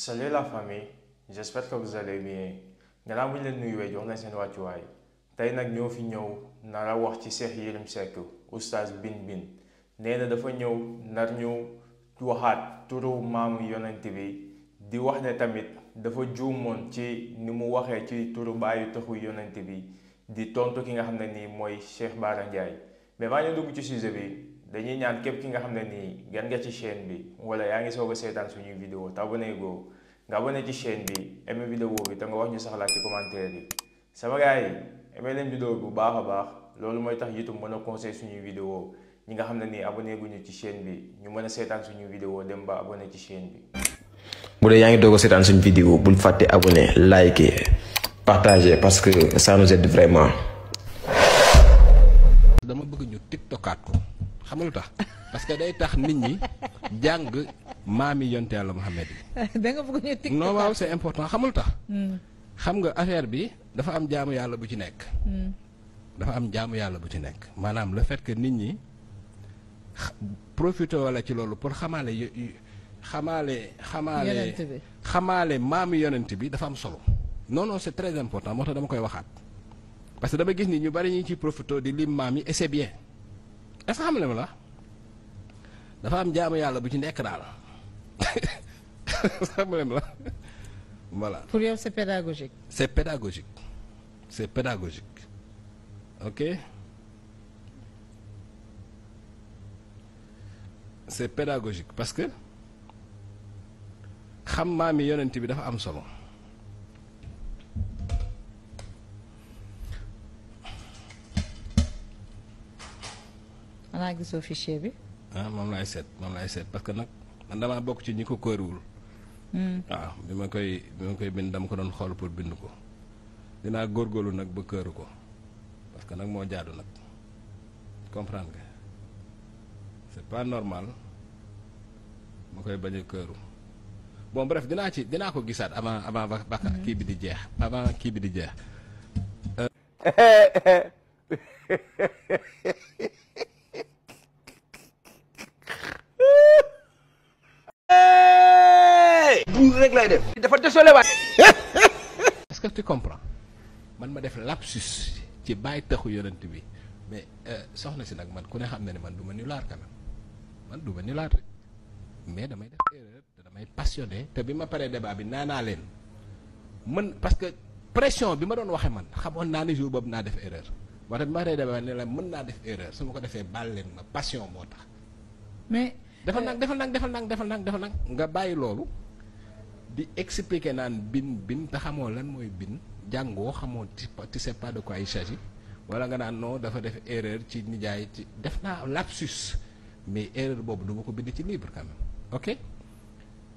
Salut la famille, j'espère que vous allez bien. gannaaw bu ñu leen nuyuwee jox nañ seen wàccuwaay tey nag ñoo fi ñëw nar a wax ci Cheikh Yérim Seck oustaz Bin Bin nee na dafa ñëw nar ñu waxaat turu maamu yonent bi di wax ne tamit dafa juumoon ci ni mu waxee ci turu bàyyi taxu yonent bi di tontu ki nga xam ne nii mooy Cheikh Bara Ndiaye mais maa ngi dugg ci sujet bi dañuy ñaan képp ki nga xam ne nii gan nga ci chaîne bi wala yaa ngi soog a seetaan suñuy vidéo te abonné goo nga abonné ci chaîne bi aimé vidéo bi te nga wax ñu saxlaat ci commentaire yi sama gars yi aimé leen vidéo bi bu baax a baax loolu mooy tax YouTube mën a conseil suñuy vidéo ñi nga xam ne nii abonné guñu ci chaîne bi ñu mën a seetaan suñuy vidéo dem ba abonné ci chaîne bi. bu dee yaa ngi doog a seetaan suñu vidéo bul fàtte abonné liker partager parce que ça nous aide vraiment. dama bëgg ñu tiktokaat ko xam nga lu tax parce que day tax nit ñi jàng maami yonte yàlla Muhammad yi. da nga bëgg ñu tiktokaat non waaw c'est important xam nga lu tax. xam nga affaire bi dafa am jaamu yàlla bu ci nekk. dafa am jaamu yàlla bu ci nekk maanaam le fait que nit ñi profité wala ci loolu pour xamaale maami yonent bi dafa am solo. non non c'est très important moo tax dama koy waxaat parce que dama gis ni ñu bari ñu ciy profité di lim maam yi et c'est bien est-ce que xam nga la dafa am jaamu yàlla bu ci nekk daal xam nga la voilà. pour yow c'est pédagogique. c'est pédagogique c'est pédagogique ok c'est pédagogique parce que xam maami yonent bi dafa am solo. xanaa gisoo fichier bi. moom laay seet parce que nag man damaa bokk ci ñi ko këruwul. waaw bi ma koy bind dama ko doon xool pour bind ko dinaa góorgóorlu nag ba këru ko parce que nag moo jaadu nag comprendre nga c'est pas normal ma koy bañ a këru bon bref dinaa ko gisaat avant kii bi di jeex avant kii bi di jeex. rek lay def dafa désolé waat. est-ce que tu comprends man ma def lapsus ci bàyyi taxu yonent bi mais soxna si nag man ku ne xam ne man du ma nulaar quand même man du ma nulaar rek mais damay def erreur te damay passionné te bi ma paree débat bi naa leen man parce que pression bi ma doon waxee man xamoon naa ni jour boobu naa def erreur moo tax bi ma paree débat bi ne la mën naa def erreur su ma ko defee baal leen ma passion moo tax. mais defal nag nga bàyyi loolu. di expliquer naan bin te xamoo lan mooy bin jàngoo xamoo tu sais pas de quoi il s'agit wala nga naan non dafa def erreur ci nijaay ci def naa lapsus mais erreur boobu du ma ko bind ci livre quand même ok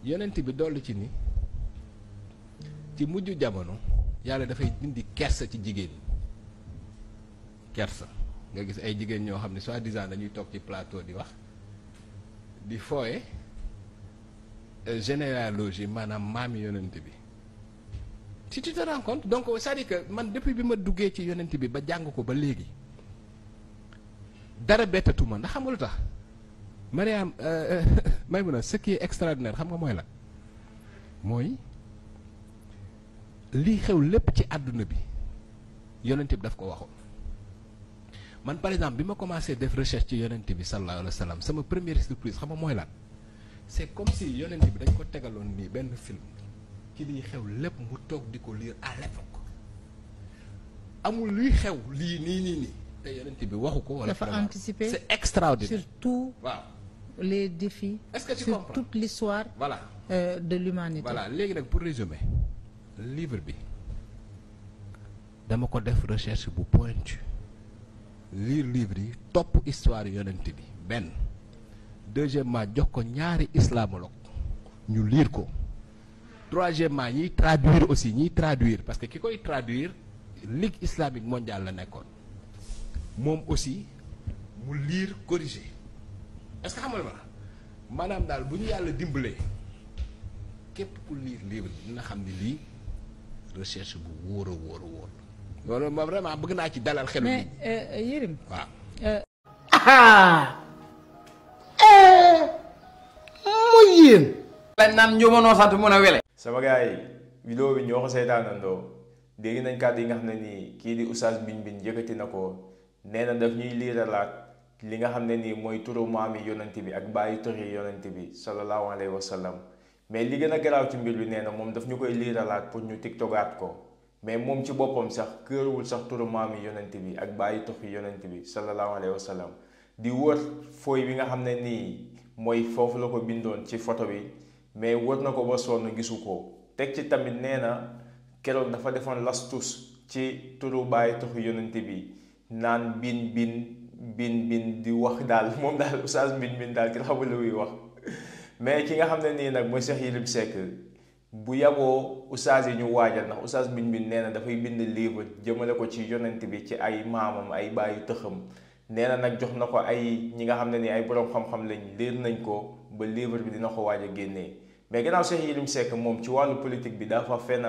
yonent bi dolli ci ni ci mujj jamono yàlla dafay dindi kersa ci jigéen ñi kersa nga gis ay jigéen ñoo xam ne soi-disant dañuy toog ci plateau di wax di fooye généalogie maanaam maami yonent bi si tu te rends compte donc c'est-à-dire que man depuis bi ma duggee ci yonent bi ba jàng ko ba léegi dara bettatuma ndax xam nga lu tax Mariam Maymuna ce qui est extraordinaire xam nga mooy la mooy lii xew lépp ci àdduna bi yonent bi daf ko waxoon man par exemple bi ma commencé def recherche ci yonent bi sallallahu alayhi wa sallam sama première surprise xam nga mooy lan c'est comme si yonent bi dañ ko tegaloon nii benn film ci liy xew lépp mu toog di ko lire à l'époque amul luy xew lii nii te yonent bi waxu ko. wala dafa anticiper c'est extraordinaire sur tous les défis. est-ce que tu sur comprends toute l'histoire voilà de l'humanité. voilà léegi nag pour résumer livre bi dama ko def recherche bu pointu lire livre yi topp histoire yonent bi benn. deuxièmement jox ko ñaari islamologue ñu lire ko troisièmement ñiy traduire aussi parce que ki koy traduire Ligue islamique mondiale la nekkoon moom aussi mu lire corriger est-ce que xam nga maanaam daal bu ñu yàlla dimbalee képp ku lire livre dina xam ni lii recherche bu wóor a wóor loolu moom vraiment bëgg naa ci dalal xelu. mais Yérim waaw. muy yéen. lañ naan njuumanoo sant mun a wele. sama gars yi vidéo bi ñoo ko seetaanandoo dégg nañ kàddu yi nga xam ne nii kii di Oustaz Bin Bin yëkkati na ko nee na daf ñuy liiralaat li nga xam ne nii mooy turu maami yonent bi ak bàyyi turi yonent bi sallallahu alayhi wa sallam mais li gën a garaaw ci mbir bi nee na moom daf ñu koy liiralaat pour ñu tiktokaat ko mais moom ci boppam sax këruwul sax turu maami yonent bi ak bàyyi turi yonent bi sallallahu alayhi wa sallam di wër fooy bi nga xam ne nii mooy foofu la ko bindoon ci photo bi mais wër na ko ba sonn gisu ko teg ci tamit nee na keroog dafa defoon lastus ci turu bàyyi turi yonent bi naan bin di wax daal moom daal Oustaz Bin Bin daal ki xamul lu muy wax mais ki nga xam ne nii nag mooy Cheikh Yérim Seck bu yaboo Oustaz yi ñu waajal ndax Oustaz Bin Bin nee na dafay bind livre jëmale ko ci yonent bi ci ay maamam ay bàyyi tëxam nee na nag jox na ko ay ñi nga xam ne nii ay boroom xam-xam lañ liir nañ ko ba livre bi dina ko waaj a génnee mais gannaaw Cheikh Yérim Seck moom ci wàllu politique bi dafa fenn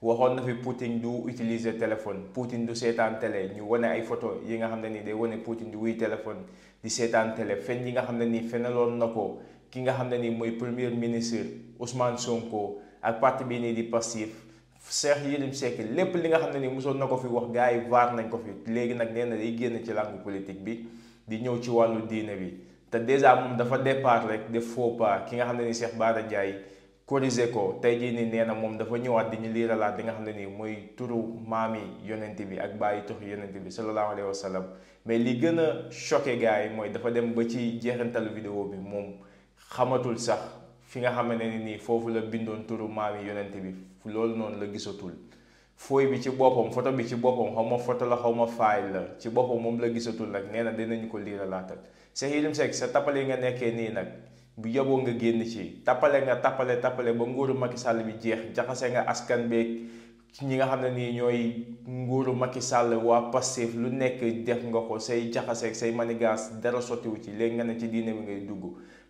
waxoon na fi Poutine du utiliser téléphone Poutine du seetaan télé ñu wane ay photo yi nga xam ne nii day wane Poutine di wuy téléphone di seetaan télé fen yi nga xam ne nii fenaloon na ko ki nga xam ne nii mooy premier ministre Ousmane Sonko ak parti bii nii di Pastef Cheikh Yérim Seck lépp li nga xam ne nii mosoon na ko fi wax gars yi vaar nañ ko fi léegi nag nee na day génn ci langue politique bi di ñëw ci wàllu diine bi te dèjà moom dafa départ rek def faux pas ki nga xam ne nii Cheikh Bara Ndiaye corrigé ko tey jii nii nee na moom dafa ñëwaat di ñu liiralaat li nga xam ne nii mooy turu maami yonent bi ak bàyyi turu yonent bi sallallahu alayhi wa sallam mais li gën a choqué gars yi mooy dafa dem ba ci jeexantalu vidéo bi moom xamatul sax fi nga xam ne nii foofu la bindoon turu maami yonent bi loolu noonu la gisatul fooy bi ci boppam photo bi ci boppam xaw ma photo la xaw ma file la ci boppam moom la gisatul nag nee na dinañu ko liiralaatal Cheikh Yérim Seck sa tappale yi nga nekkee nii nag bu yeboo nga génn ci tappale ba nguuru Macky Sall bi jeex jaxase nga askan beeg ñi nga xam ne nii ñooy nguuru Macky Sall waa Pastef lu nekk def nga ko say jaxaseeg say manigas dara sottiwu ci léegi nga ne ci diine bi ngay dugg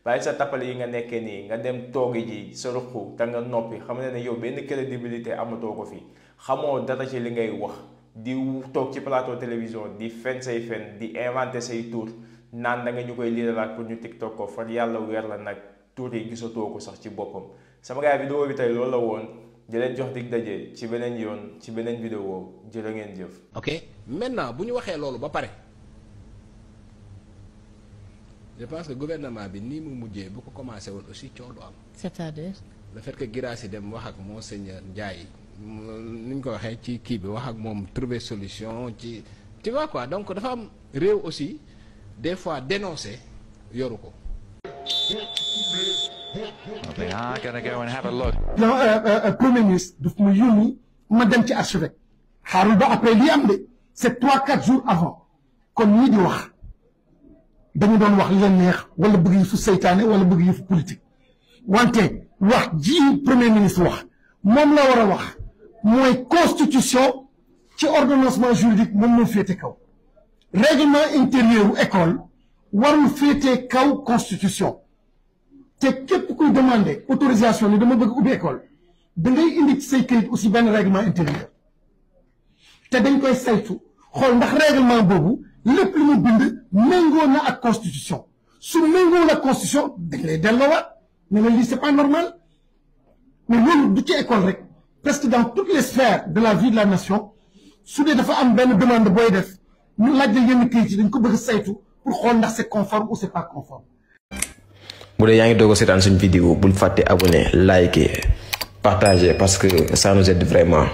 bàyyi sa tappale yi nga nekkee nii nga dem toogi ji sa ruqu te nga noppi xam ne yow benn crédibilité amatoo ko fi xamoo dara ci li ngay wax di toog ci plateau télévision di fen say fen di inventé say tour naan da nga ñu koy liiralaat pour ñu tiktok ko far yàlla weer la nag tuur yi gisatoo ko sax ci boppam sama gars yi vidéo bi tey loolu la woon di leen jox dig daje ci beneen yoon ci beneen vidéo jërë ngeen jëf. ok maintenant bu ñu waxee loolu ba pare je pense que gouvernement bi nii mu mujjee bu ko commencé woon aussi coow du am. c'est-à-dire. le fait que Guirassy dem wax ak Monseigneur Ndiaye ni ñu ko waxee ci kii bi wax ak moom trouver solution ci tu vois quoi donc dafa am réew aussi. des fois dénoncer yoru ko. They are going to go and have a look. non premier ministre daf ma yónni ma dem ci archevêque xaarul ba après lii am de c'est 3-4 jours avant kon ñii di wax dañu doon wax li leen neex wala bëgg yëfu seytaane wala bëgg yëfu politique wante wax ji premier ministre wax moom la war a wax mooy constitution ci ordonnancement juridique moom moo féete kaw. règlement intérieur u école warul féetee kaw constitution te képp kuy demander autorisation ni dama bëgg ubbi école da ngay indi ci say këyit aussi benn règlement intérieur te dañ koy saytu xool ndax règlement boobu lépp lu mu bind méngoo na ak constitution su méngoo na ak constitution dañ lay delloowaat ne la lii c'est pas normal mais loolu du ci école rek presque dans toutes les sphères de la vie de la nation su dee dafa am benn demande booy def ñu laaj la yenn kayit yi dañ ko bëgg a saytu pour xool ndax c'est conforme ou c'est pas conforme. bu dee yaa ngi doog a seetaan suñu vidéo bul fàtte abonné liker partager parce que ça nous aide vraiment.